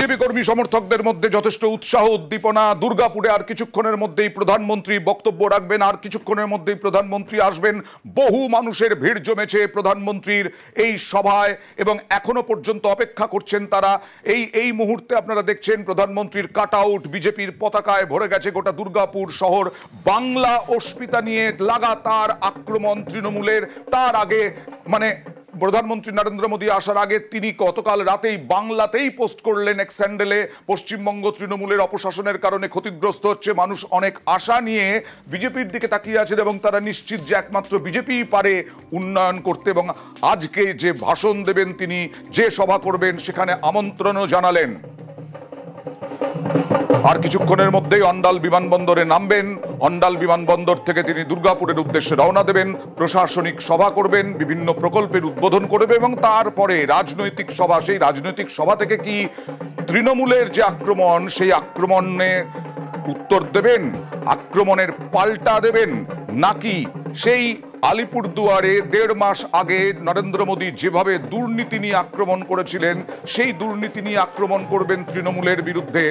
BJP কর্মী সমর্থকদের মধ্যে যথেষ্ট উৎসাহ উদ্দীপনা। দুর্গাপুরে আর কিছুক্ষণের মধ্যেই প্রধানমন্ত্রী বক্তব্য রাখবেন, আর কিছুক্ষণের মধ্যেই প্রধানমন্ত্রী আসবেন। বহু মানুষের ভিড় জমেছে প্রধানমন্ত্রীর এই সভায় এবং এখনো পর্যন্ত অপেক্ষা করছেন তারা। এই মুহূর্তে আপনারা দেখছেন প্রধানমন্ত্রীর কাট আউট বিজেপির পতাকায় ভরে গেছে গোটা দুর্গাপুর শহর। বাংলা অস্মিতা নিয়ে লাগাতার আক্রমণ তৃণমূলের। তার আগে প্রধানমন্ত্রী নরেন্দ্র মোদী আসার আগে তিনি গতকাল রাতেই বাংলাতেই পোস্ট করলেন এক স্যান্ডেলে, পশ্চিমবঙ্গ তৃণমূলের অপশাসনের কারণে ক্ষতিগ্রস্ত হচ্ছে, মানুষ অনেক আশা নিয়ে বিজেপির দিকে তাকিয়ে আছেন এবং তারা নিশ্চিত যে একমাত্র বিজেপিই পারে উন্নয়ন করতে। এবং আজকে যে ভাষণ দেবেন তিনি, যে সভা করবেন, সেখানে আমন্ত্রণও জানালেন। আর কিছুক্ষণের মধ্যেই অন্ডাল বিমানবন্দরে নামবেন। অন্ডাল বিমানবন্দর থেকে তিনি দুর্গাপুরের উদ্দেশ্যে রওনা দেবেন, প্রশাসনিক সভা করবেন, বিভিন্ন প্রকল্পের উদ্বোধন করবে এবং তারপরে রাজনৈতিক সভা। সেই রাজনৈতিক সভা থেকে কি তৃণমূলের যে আক্রমণ, সেই আক্রমণে উত্তর দেবেন, আক্রমণের পাল্টা দেবেন, নাকি সেই আলিপুরদুয়ারে 1.5 মাস আগে নরেন্দ্র মোদী যেভাবে দুর্নীতি নিয়ে আক্রমণ করেছিলেন, সেই দুর্নীতি নিয়ে আক্রমণ করবেন তৃণমূলের বিরুদ্ধে?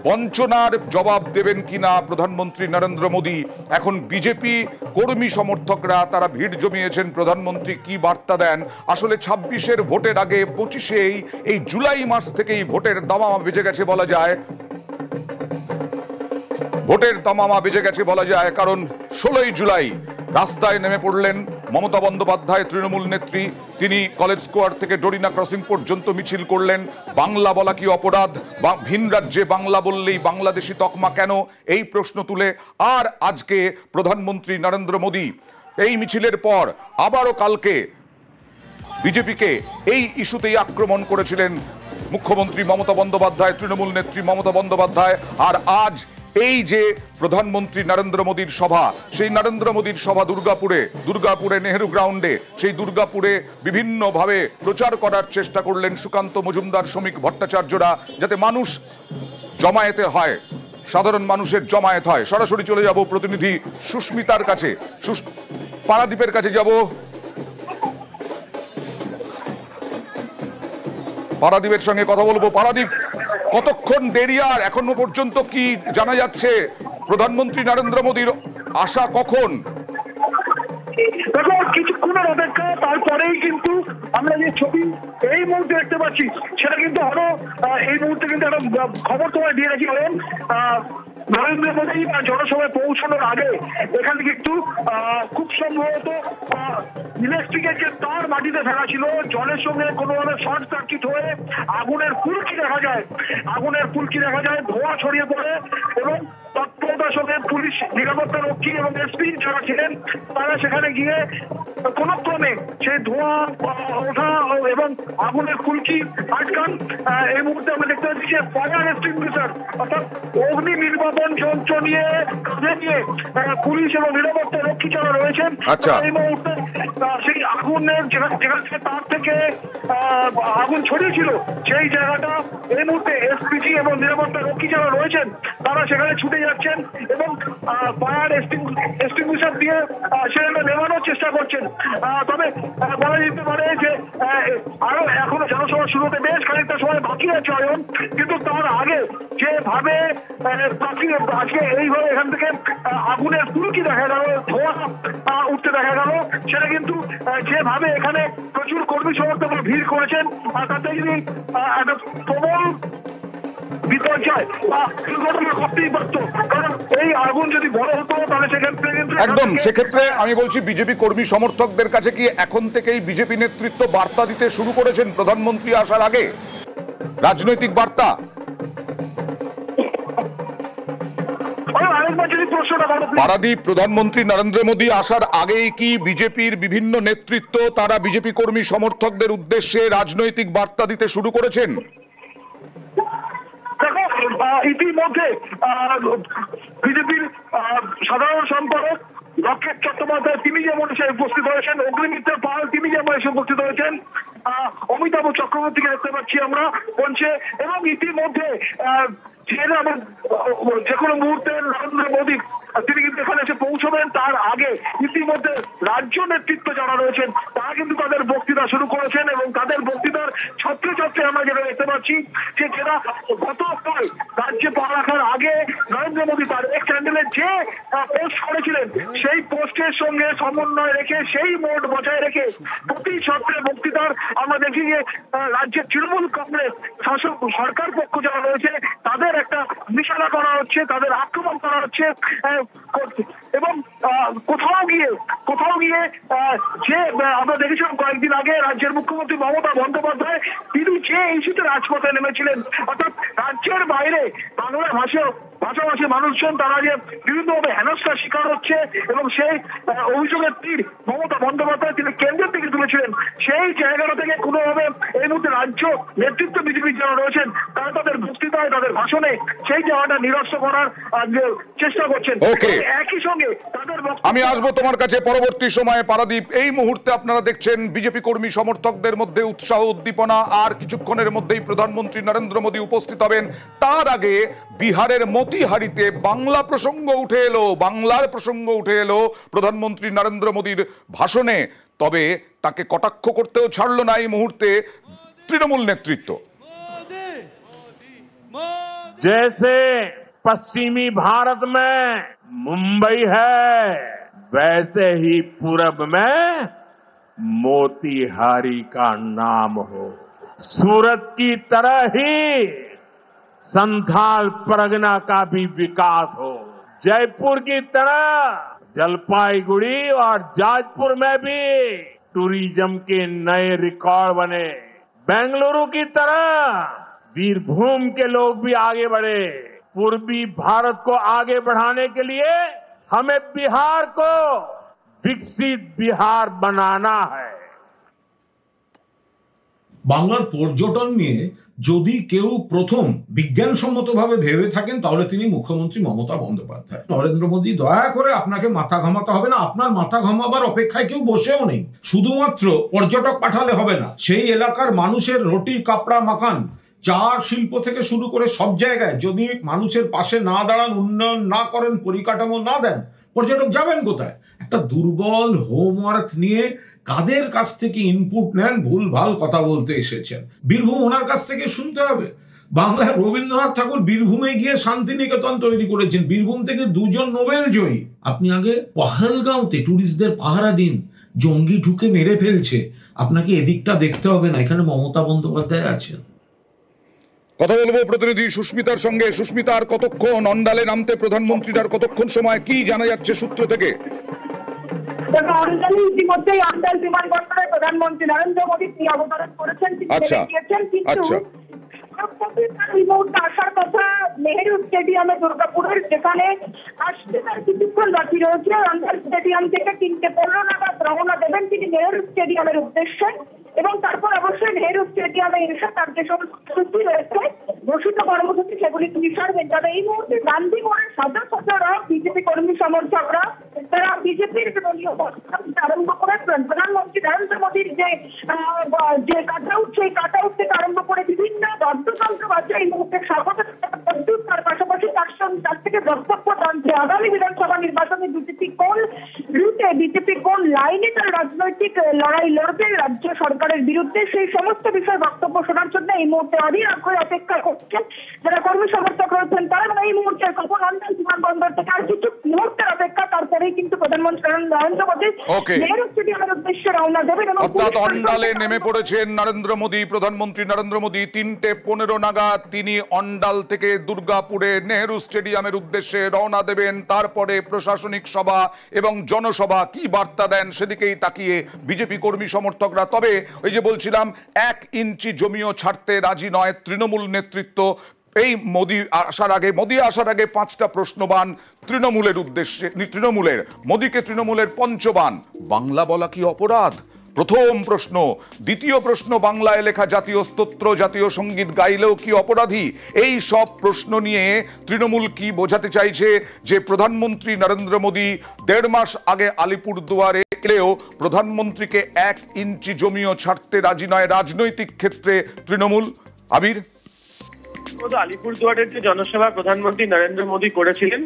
বঞ্চনার জবাব দেবেন কিনা প্রধানমন্ত্রী নরেন্দ্র মোদী? এখন বিজেপি কর্মী সমর্থকরা তারা ভিড় জমিয়েছেন, প্রধানমন্ত্রী কি বার্তা দেন? আসলে 26-এর ভোটের আগে 25-এই এই জুলাই মাস থেকেই ভোটের দামামা বেজে গেছে বলা যায়। ভোটের দামামা বেজে গেছে বলা যায়, কারণ 16ই জুলাই রাস্তায় নেমে পড়লেন মমতা বন্দ্যোপাধ্যায়, তৃণমূল নেত্রী। তিনি কলেজ স্কোয়ার থেকে ডরিনা ক্রসিং পর্যন্ত মিছিল করলেন। বাংলা বলা কি অপরাধ, বা ভিন রাজ্যে বাংলা বললেই বাংলাদেশি তকমা কেন, এই প্রশ্ন তুলে। আর আজকে প্রধানমন্ত্রী নরেন্দ্র মোদী এই মিছিলের পর আবারও কালকে বিজেপিকে এই ইস্যুতেই আক্রমণ করেছিলেন মুখ্যমন্ত্রী মমতা বন্দ্যোপাধ্যায়, তৃণমূল নেত্রী মমতা বন্দ্যোপাধ্যায়। আর আজ এই যে প্রধানমন্ত্রী নরেন্দ্র মোদীর সভা, সেই নরেন্দ্র মোদীর সভা দুর্গাপুরে নেহেরু গ্রাউন্ডে, সেই দুর্গাপুরে বিভিন্নভাবে প্রচার করার চেষ্টা করলেন সুকান্ত মজুমদার, শ্রমিক ভট্টাচার্যরা, যাতে মানুষ জমায়েতে হয়, সাধারণ মানুষের জমায়েত হয়। সরাসরি চলে যাব প্রতিনিধি সুস্মিতার কাছে, পারাদীপের কাছে যাব। পারাদীপের সঙ্গে কথা বলবো। পারাদীপ, কতক্ষণ দেরি আর এখনো পর্যন্ত কি জানা যাচ্ছে? প্রধানমন্ত্রী নরেন্দ্র মোদীর আশা কখন? দেখো, কিছুক্ষণের অপেক্ষা, তারপরেই কিন্তু আমরা যে ছবি এই মুহূর্তে দেখতে পাচ্ছি সেটা কিন্তু আরো এই মুহূর্তে কিন্তু একটা খবর তোমায় দিয়ে রাখি। কারণ নরেন্দ্র মোদী জনসভায় পৌঁছানোর আগে এখান থেকে একটু খুব সম্ভবত ইলেকট্রিকের যে তার মাটিতে ফেলা ছিল, জলের সঙ্গে কোনোভাবে শর্ট সার্কিট হয়ে আগুনের ফুলকি দেখা যায়, ধোঁয়া ছড়িয়ে পড়ে এবং তৎপরতার সঙ্গে পুলিশ, নিরাপত্তা রক্ষী এবং এসপি যারা ছিলেন তারা সেখানে গিয়ে কোন ক্রমে সেই ধোঁয়া ওঠা এবং আগুনের ফুলকি আটকান। এই মুহূর্তে আমরা দেখতে পাচ্ছি যে ফায়ার এক্সটিংগুইশার অর্থাৎ অগ্নি নির্বাপন যন্ত্র নিয়ে কাঁধে নিয়ে পুলিশ এবং নিরাপত্তা রক্ষী যারা রয়েছেন, এই মুহূর্তে সেই আগুনের যেখান থেকে তার থেকে আগুন ছড়িয়েছিল সেই জায়গাটা এই মুহূর্তে এসপিজি এবং নিরাপত্তা রক্ষী যারা রয়েছেন তারা সেখানে ছুটে যাচ্ছেন এবং ফায়ার এক্সটিংগুইশার দিয়ে সেখানে নেভানোর চেষ্টা করছেন। তবে বলা যেতে পারে যে আরো এখনো জনসভা শুরু হতে বেশ খানিকটা সময় বাকি আছে অয়ন, কিন্তু তার আগে যেভাবে আজকে এইভাবে এখান থেকে আগুনের ফুলকি দেখা গেল, ধোঁয়া উঠতে দেখা গেল, সেটা কিন্তু যেভাবে এখানে প্রচুর কর্মী সমর্থক ভিড় করেছেন তাতে যদি একটা প্রবল বিপর্যয় বা দুর্ঘটনা ঘটতেই পারতো। কারণ এই আগুন যদি বড় হতো তাহলে সেক্ষেত্রে একদম, সেক্ষেত্রে আমি বলছি বিজেপি কর্মী সমর্থকদের কাছে কি এখন থেকেই বিজেপি নেতৃত্ব বার্তা দিতে শুরু করেছেন প্রধানমন্ত্রী আসার আগে, রাজনৈতিক বার্তা? পারাদীপ, প্রধানমন্ত্রী নরেন্দ্র মোদী আসার আগেই কি বিজেপির বিভিন্ন নেতৃত্ব তারা বিজেপি কর্মী সমর্থকদের উদ্দেশ্যে রাজনৈতিক বার্তা দিতে শুরু করেছেন? ইতিমধ্যে বিজেপির সাধারণ সম্পাদক লকেট চট্টোপাধ্যায় তিনি যেমন এসে উপস্থিত হয়েছেন, অগ্নিমিত্র পাল তিনি যেমন এসে উপস্থিত হয়েছেন, অমিতাভ চক্রবর্তীকে দেখতে পাচ্ছি আমরা মঞ্চে, এবং ইতিমধ্যে যে কোনো মুহূর্তে নরেন্দ্র মোদী তিনি কিন্তু এখানে এসে পৌঁছবেন। তার আগে ইতিমধ্যে রাজ্য নেতৃত্ব যারা রয়েছেন তারা কিন্তু তাদের বক্তৃতা শুরু করেছেন এবং তাদের বক্তৃতার ছত্রে ছত্রে আমরা যেটা দেখতে পাচ্ছি যে যারা গতকাল রাজ্যে পা রাখার আগে নরেন্দ্র মোদী তার এক্স হ্যান্ডেলে যে পোস্ট করেছিলেন সেই পোস্টের সঙ্গে সমন্বয় রেখে সেই মোড বজায় রেখে প্রতি ছত্রে বক্তৃতার আমরা দেখি যে রাজ্যের তৃণমূল কংগ্রেস শাসক সরকার পক্ষ যারা রয়েছে তাদের একটা নিশানা করা হচ্ছে, তাদের আক্রমণ করা হচ্ছে এবং কোথাও গিয়ে যে আমরা দেখেছিলাম কয়েকদিন আগে রাজ্যের মুখ্যমন্ত্রী মমতা বন্দ্যোপাধ্যায় তিনি যে ইস্যুতে রাজপথে নেমেছিলেন, অর্থাৎ রাজ্যের বাইরে বাংলা ভাষাভাষী মানুষজন তারা যে বিভিন্নভাবে হেনস্থার শিকার হচ্ছে এবং সেই অভিযোগের তীর মমতা বন্দ্যোপাধ্যায় তিনি কেন্দ্রের দিকে তুলেছিলেন, সেই জায়গাটা থেকে কোনোভাবে এই মুহূর্তে রাজ্য নেতৃত্ব বিজেপির যারা রয়েছেন তারা তাদের বক্তৃতায় তাদের ভাষণে সেই জায়গাটা নিরস্ত করার চেষ্টা করছেন। একই সঙ্গে তাদের আমি আসবো তোমার কাছে পরবর্তী সময়ে পারাদীপ। এই মুহূর্তে আপনারা দেখছেন বিজেপি কর্মী সমর্থকদের মধ্যে উৎসাহ উদ্দীপনা, আর কিছুক্ষণের মধ্যেই প্রধানমন্ত্রী নরেন্দ্র মোদী উপস্থিত হবেন। তার আগে বিহারের মতিহারিতে বাংলার প্রসঙ্গ উঠে এলো প্রধানমন্ত্রী নরেন্দ্র মোদীর ভাষণে। তবে তাকে কটাক্ষ করতেও ছাড়লো না এই মুহূর্তে তৃণমূল নেতৃত্ব। जैसे पश्चिमी भारत में मुंबई है वैसे ही पूरब में मोतीहारी का नाम हो, सूरत की तरह ही संथाल परगना का भी विकास हो, जयपुर की तरह जलपाईगुड़ी और जाजपुर में भी टूरिज्म के नए रिकॉर्ड बने, बेंगलुरु की तरह वीरभूम के लोग भी आगे बढ़े। पूर्वी भारत को आगे बढ़ाने के लिए हमें बिहार को विकसित बिहार बनाना है। বাংলার পর্যটন নিয়ে যদি কেউ প্রথম বিজ্ঞানসম্মতভাবে ভেবে থাকেন তাহলে তিনি মুখ্যমন্ত্রী মমতা বন্দ্যোপাধ্যায়। নরেন্দ্র মোদী দয়া করে আপনাকে মাথা ঘামাতে হবে না, আপনার মাথা ঘামাবার অপেক্ষায় কেউ বসেও নেই। শুধুমাত্র পর্যটক পাঠালে হবে না, সেই এলাকার মানুষের রুটি কাপড়া মাকান চা শিল্প থেকে শুরু করে সব জায়গায় যদি মানুষের পাশে না দাঁড়ান, উন্নয়ন না করেন, পরিকাঠামো না দেন, পর্যটক যাবেন কোথায়? একটা দুর্বল হোমওয়ার্ক নিয়ে কাদের কাছ থেকে ইনপুট নেন, ভুলভাল কথা বলতে এসেছেন। বীরভূম ওনার কাছ থেকে শুনতে হবে। বাংলায় রবীন্দ্রনাথ ঠাকুর বীরভূমে গিয়ে শান্তিনিকেতন তৈরি করেছেন, বীরভূম থেকে 2জন নোবেল জয়ী। আপনি আগে পহেলগাঁওতে টুরিস্টদের পাহারা দিন, জঙ্গি ঢুকে মেরে ফেলছে, আপনাকে এদিকটা দেখতে হবে না, এখানে মমতা বন্দ্যোপাধ্যায় আছেন। কথা বলবো প্রতিনিধি সুস্মিতার সঙ্গে। সুস্মিতা, আর কতক্ষণ অন্ডালে নামতে প্রধানমন্ত্রীর আর কতক্ষণ সময়, কি জানা যাচ্ছে সূত্র থেকে? ইতিমধ্যেই অন্ডাল বিমানবন্দরে প্রধানমন্ত্রী নরেন্দ্র মোদী তিনি অবতরণ করেছেন। এই মুহূর্তে আসার কথা নেহেরু স্টেডিয়ামে দুর্গাপুরের, যেখানে আসতে তার কিছুক্ষণ বাকি রয়েছে। অন্ডাল স্টেডিয়াম থেকে 3:15 নাগাদ রওনা দেবেন তিনি নেহেরু স্টেডিয়ামের উদ্দেশ্যে এবং তারপর অবশ্যই নেহেরু স্টেডিয়ামে এসে তার যে সমস্ত রয়েছে ঘোষিত কর্মসূচি সেগুলি তিনি সারবেন। তবে এই মুহূর্তে গান্ধী মোড়ের সাধারণ বিজেপি কর্মী সমর্থকরা তারা বিজেপির দলীয় আরম্ভ করে প্রধানমন্ত্রী নরেন্দ্র মোদীর যে কাটআউট, সেই কাটআউট থেকে আরম্ভ করে বিভিন্ন বাদ্যযন্ত্র বাজছে এই মুহূর্তে স্বাগত। তার পাশাপাশি তার থেকে বক্তব্য যে আগামী বিধানসভা নির্বাচনে বিজেপি কোন রুটে, বিজেপি কোন লাইনে তার রাজনৈতিক লড়াই লড়বে রাজ্য সরকারের বিরুদ্ধে, সেই সমস্ত বিষয়ে বক্তব্য শোনার জন্য এই মুহূর্তে অধীর আগ্রহে অপেক্ষা করছেন যারা কর্মী সমর্থক রয়েছেন তারা। এই মুহূর্তে কখন অন্ডাল বিমানবন্দর থেকে আর কিছু মুহূর্তের অপেক্ষা, তারপরেই কিন্তু প্রধানমন্ত্রী নরেন্দ্র মোদী নেহেরু স্টেডিয়ামের উদ্দেশ্যে রওনা দেবেন। অর্থাৎ অন্ডালে নেমে পড়েছেন নরেন্দ্র মোদী, প্রধানমন্ত্রী নরেন্দ্র মোদী। 3:15 নাগাদ তিনি অন্ডাল থেকে দুর্গাপুরে নেহেরু স্টেডিয়ামের উদ্দেশ্যে রওনা দেবেন। তারপরে প্রশাসনিক সভা এবং জনসভা, কি বার্তা দেন সেদিকেই তাকিয়ে বিজেপি কর্মী সমর্থকরা। তবে ওই যে বলছিলাম, 1 ইঞ্চি জমিও ছাড়তে রাজি নয় তৃণমূল নেতৃত্ব। এই মোদী আসার আগে 5টা প্রশ্নবান তৃণমূলের উদ্দেশ্যে, মোদীকে তৃণমূলের পঞ্চবান। বাংলা বলা কি অপরাধ? প্রথম প্রশ্ন। দ্বিতীয় প্রশ্ন, বাংলায় লেখা জাতীয় স্তোত্র, জাতীয় সঙ্গীত গাইলেও কি অপরাধী? এই সব প্রশ্ন নিয়ে তৃণমূল কি বোঝাতে চাইছে যে প্রধানমন্ত্রী নরেন্দ্র মোদী 1.5 মাস আগে আলিপুরদুয়ারে এলেও প্রধানমন্ত্রীকে 1 ইঞ্চি জমিও ছাড়তে রাজি নয় রাজনৈতিক ক্ষেত্রে তৃণমূল। আবির, আলিপুরদুয়ারের যে জনসভা প্রধানমন্ত্রী নরেন্দ্র মোদী করেছিলেন,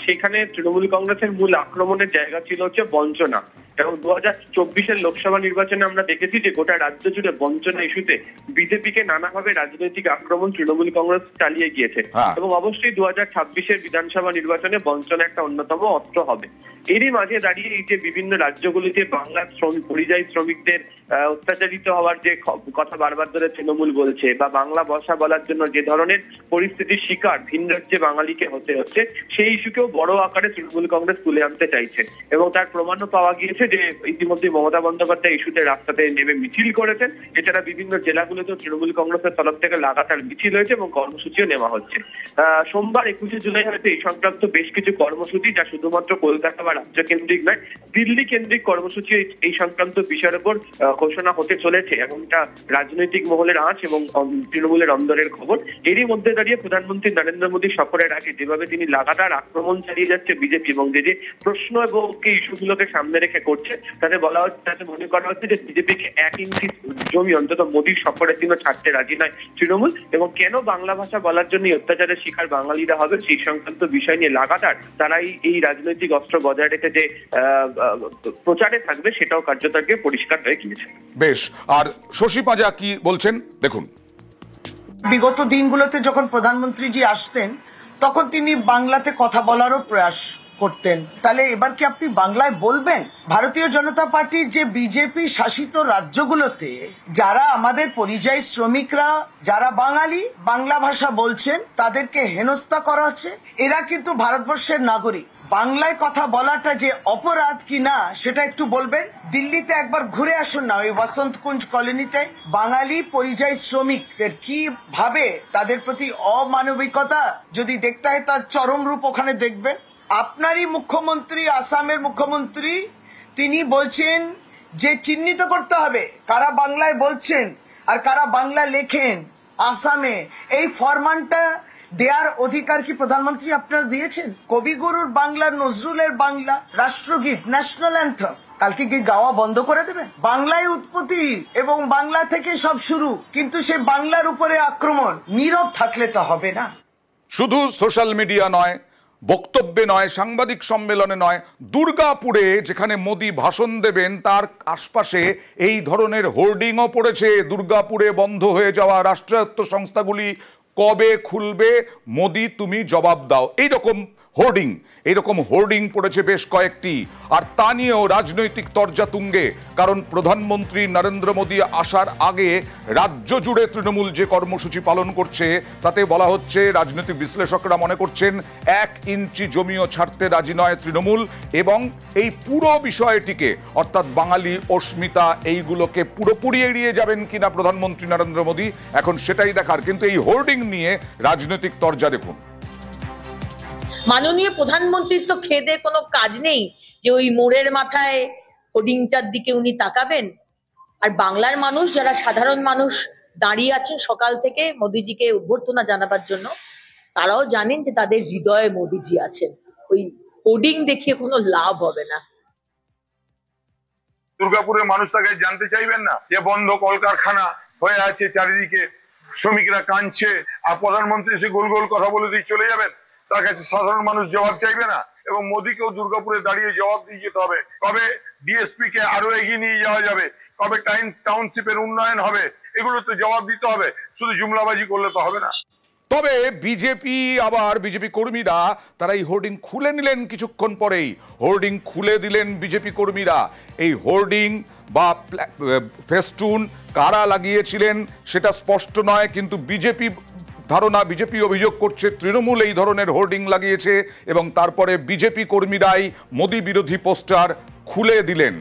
সেখানে তৃণমূল কংগ্রেসের মূল আক্রমণের জায়গা ছিল হচ্ছে বঞ্চনা। এবং 2024 লোকসভা নির্বাচনে আমরা দেখেছি যে গোটা রাজ্য জুড়ে বঞ্চনা ইস্যুতে বিজেপিকে নানাভাবে রাজনৈতিক আক্রমণ তৃণমূল কংগ্রেস চালিয়ে গিয়েছে। এবং অবশ্যই 2026 বিধানসভা নির্বাচনে বঞ্চনা একটা অন্যতম অস্ত্র হবে। এরই মাঝে দাঁড়িয়ে এই যে বিভিন্ন রাজ্যগুলিতে বাংলার পরিযায়ী শ্রমিকদের অত্যাচারিত হওয়ার যে কথা বারবার ধরে তৃণমূল বলছে, বা বাংলা ভাষা বলার জন্য যে ধরনের পরিস্থিতির শিকার ভিন রাজ্যে বাঙালিকে হতে হচ্ছে, সেই ইস্যুকেও বড় আকারে তৃণমূল কংগ্রেস তুলে আনতে চাইছে। এবং তার প্রমাণও পাওয়া গিয়েছে যে ইতিমধ্যে মমতা বন্দ্যোপাধ্যায় ইস্যুতে রাস্তাতে নেমে মিছিল করেছেন। এছাড়া বিভিন্ন জেলাগুলোতেও তৃণমূল কংগ্রেসের তরফ থেকে লাগাতার মিছিল হয়েছে এবং কর্মসূচিও নেওয়া হচ্ছে। সোমবার 21 জুলাই হয়তো এই সংক্রান্ত বেশ কিছু কর্মসূচি, যা শুধুমাত্র কলকাতা বা রাজ্য কেন্দ্রিক নয়, দিল্লি কেন্দ্রিক কর্মসূচি এই সংক্রান্ত বিষয়ের উপর ঘোষণা হতে চলেছে। এমনটা রাজনৈতিক মহলের আঁচ এবং তৃণমূলের অন্দরের খবর। এরই মধ্যে দাঁড়িয়ে প্রধানমন্ত্রী নরেন্দ্র মোদী সফরের আগে যেভাবে তিনি লাগাতার আক্রমণ চালিয়ে যাচ্ছে বিজেপি, এবং যে প্রশ্ন এবং ইস্যুগুলোকে সামনে রেখে করছে, তাতে বলা হচ্ছে, তাতে মনে করা হচ্ছে যে বিজেপিকে 1 ইঞ্চি জমি অন্তত মোদীর সফরের দিনও ছাড়তে রাজি নয় তৃণমূল। এবং কেন বাংলা ভাষা বলার জন্য অত্যাচারের শিকার বাঙালিরা হবে, সেই সংক্রান্ত বিষয় নিয়ে লাগাতার তারাই এই রাজনৈতিক অস্ত্র বজায় রেখে যে প্রচারে থাকবে, সেটাও কার্যতকে পরিষ্কার হয়ে গিয়েছে। বেশ, আর শশী পাঁজা কি বলছেন দেখুন। বিগত দিনগুলোতে যখন প্রধানমন্ত্রীজি আসতেন, তখন তিনি বাংলাতে কথা বলারও প্রয়াস করতেন। তাহলে এবার কি আপনি বাংলায় বলবেন? ভারতীয় জনতা পার্টির যে বিজেপি শাসিত রাজ্যগুলোতে যারা আমাদের পরিযায়ী শ্রমিকরা, যারা বাঙালি বাংলা ভাষা বলছেন, তাদেরকে হেনস্থা করা হচ্ছে। এরা কিন্তু ভারতবর্ষের নাগরিক। বাংলায় কথা বলাটা যে অপরাধ কি না সেটা একটু বলবেন। দিল্লিতে একবার ঘুরে আসুন না, ওই বসন্ত কুঞ্জ কলোনিতে বাঙালি পরিযায়ী শ্রমিকদের কি ভাবে তাদের প্রতি অমানবিকতা যদি দেখতে হয়, তার চরম রূপ ওখানে দেখবেন। আপনারই মুখ্যমন্ত্রী, আসামের মুখ্যমন্ত্রী, তিনি বলছেন যে চিহ্নিত করতে হবে কারা বাংলায় বলছেন আর কারা বাংলা লেখেন আসামে। এই ফরমানটা দেয়ার অধিকার কি প্রধানমন্ত্রী আপনারা দিয়েছেন? কবিগুরুর বাংলা, নজরুলের বাংলা, রাষ্ট্রগীত, ন্যাশনাল অ্যান্থম কালকে কি গাওয়া বন্ধ করে দেবে? বাংলায় উৎপত্তি এবং বাংলা থেকে সব শুরু, কিন্তু সে বাংলার উপরে আক্রমণ নীরব থাকলে তো হবে না। শুধু সোশ্যাল মিডিয়া নয়, বক্তব্যে নয়, সাংবাদিক সম্মেলনে নয়, দুর্গাপুরে যেখানে মোদি ভাষণ দেবেন তার আশপাশে এই ধরনের হোর্ডিংও পড়েছে। দুর্গাপুরে বন্ধ হয়ে যাওয়া রাষ্ট্রায়ত্ত সংস্থাগুলি কবে খুলবে, মোদি তুমি জবাব দাও, এইরকম হোর্ডিং পড়েছে বেশ কয়েকটি। আর তা নিয়েও রাজনৈতিক তরজা তুঙ্গে, কারণ প্রধানমন্ত্রী নরেন্দ্র মোদী আসার আগে রাজ্য জুড়ে তৃণমূল যে কর্মসূচি পালন করছে তাতে বলা হচ্ছে, রাজনৈতিক বিশ্লেষকরা মনে করছেন 1 ইঞ্চি জমিও ছাড়তে রাজি নয় তৃণমূল। এবং এই পুরো বিষয়টিকে, অর্থাৎ বাঙালি অস্মিতা, এইগুলোকে পুরোপুরি এড়িয়ে যাবেন কিনা প্রধানমন্ত্রী নরেন্দ্র মোদী, এখন সেটাই দেখার। কিন্তু এই হোর্ডিং নিয়ে রাজনৈতিক তরজা দেখুন। মাননীয় প্রধানমন্ত্রীর তো খেদে কোনো কাজ নেই যে ওই মোড়ের মাথায় হোর্ডিংটার দিকে উনি তাকাবেন। আর বাংলার মানুষ, যারা সাধারণ মানুষ দাঁড়িয়ে আছেন সকাল থেকে মোদিজিকে অভ্যর্থনা জানাবার জন্য, তারাও জানেন যে তাদের হৃদয়ে মোদিজি আছেন। ওই হোর্ডিং দেখিয়ে কোনো লাভ হবে না। দুর্গাপুরের মানুষ তাকে জানতে চাইবেন না যে বন্ধ কলকারখানা হয়ে আছে চারিদিকে, শ্রমিকরা কাঁদছে, আর প্রধানমন্ত্রী এসে গোল গোল কথা বলে দিয়ে চলে যাবেন? তার কাছে সাধারণ মানুষ জবাব চাইবে না? এবং মোদীকেও দুর্গাপুরে দাঁড়িয়ে জবাব দিয়ে যেতে হবে। কবে ডিএসপি কে আরো এগিয়ে নিয়ে যাওয়া যাবে, কবে টাউনশিপের উন্নয়ন হবে, এগুলো তো জবাব দিতে হবে। শুধু জুমলাবাজি করলে তো হবে না। তবে বিজেপি কর্মীরা তারা এই হোর্ডিং খুলে নিলেন কিছুক্ষণ পরেই। হোর্ডিং খুলে দিলেন বিজেপি কর্মীরা। এই হোর্ডিং বা ফেস্টুন কারা লাগিয়েছিলেন সেটা স্পষ্ট নয়, কিন্তু বিজেপি অভিযোগ করছে তৃণমূল এই ধরনের হোর্ডিং লাগিয়েছে, এবং তারপরে বিজেপি কর্মীরাই মোদি বিরোধী পোস্টার খুলে দিলেন।